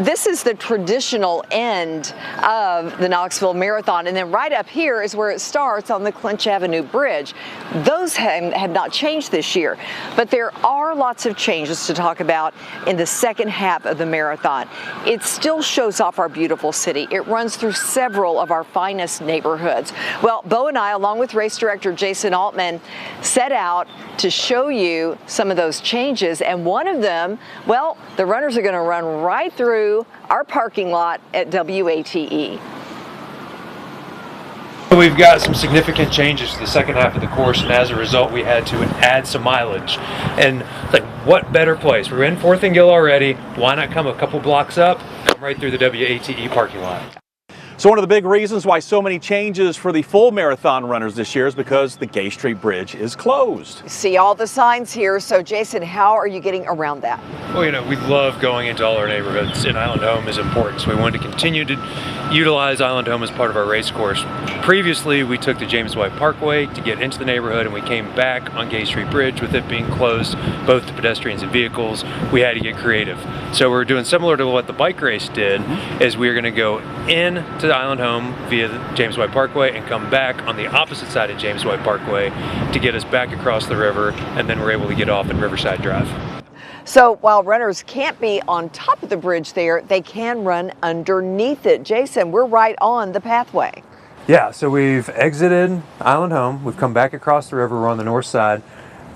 This is the traditional end of the Knoxville Marathon, and then right up here is where it starts on the Clinch Avenue Bridge. Those have not changed this year, but there are lots of changes to talk about in the second half of the marathon. It still shows off our beautiful city. It runs through several of our finest neighborhoods. Well, Bo and I, along with race director Jason Altman, set out to show you some of those changes, and one of them, well, the runners are going to run right through our parking lot at WATE. We've got some significant changes to the second half of the course, and as a result we had to add some mileage. And like, what better place? We're in 4th and Gill already. Why not come a couple blocks up, come right through the WATE parking lot? So one of the big reasons why so many changes for the full marathon runners this year is because the Gay Street Bridge is closed. You see all the signs here. So Jason, how are you getting around that? Well, you know, we love going into all our neighborhoods, and Island Home is important, so we wanted to continue to utilize Island Home as part of our race course. Previously, we took the James White Parkway to get into the neighborhood, and we came back on Gay Street Bridge. With it being closed both to pedestrians and vehicles, we had to get creative. So we're doing similar to what the bike race did, is we're going to go in to Island Home via the James White Parkway and come back on the opposite side of James White Parkway to get us back across the river, and then we're able to get off in Riverside Drive. So while runners can't be on top of the bridge there, they can run underneath it. Jason, we're right on the pathway. Yeah, so we've exited Island Home, we've come back across the river, we're on the north side.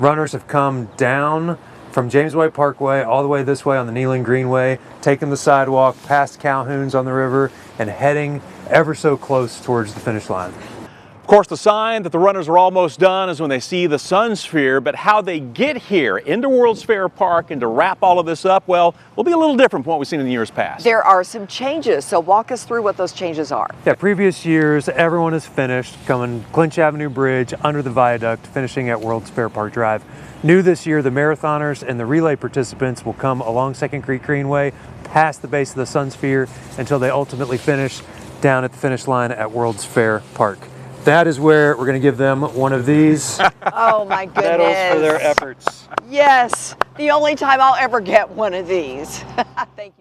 Runners have come down from James White Parkway all the way this way on the Kneeling Greenway, taking the sidewalk past Calhoun's on the river and heading ever so close towards the finish line. Of course, the sign that the runners are almost done is when they see the Sun Sphere, but how they get here into World's Fair Park and to wrap all of this up, well, will be a little different from what we've seen in the years past. There are some changes, so walk us through what those changes are. Yeah, previous years, everyone has finished coming Clinch Avenue Bridge under the viaduct, finishing at World's Fair Park Drive. New this year, the marathoners and the relay participants will come along Second Creek Greenway, past the base of the Sun Sphere, until they ultimately finish down at the finish line at World's Fair Park. That is where we're going to give them one of these oh my goodness. medals for their efforts. Yes, the only time I'll ever get one of these. Thank you.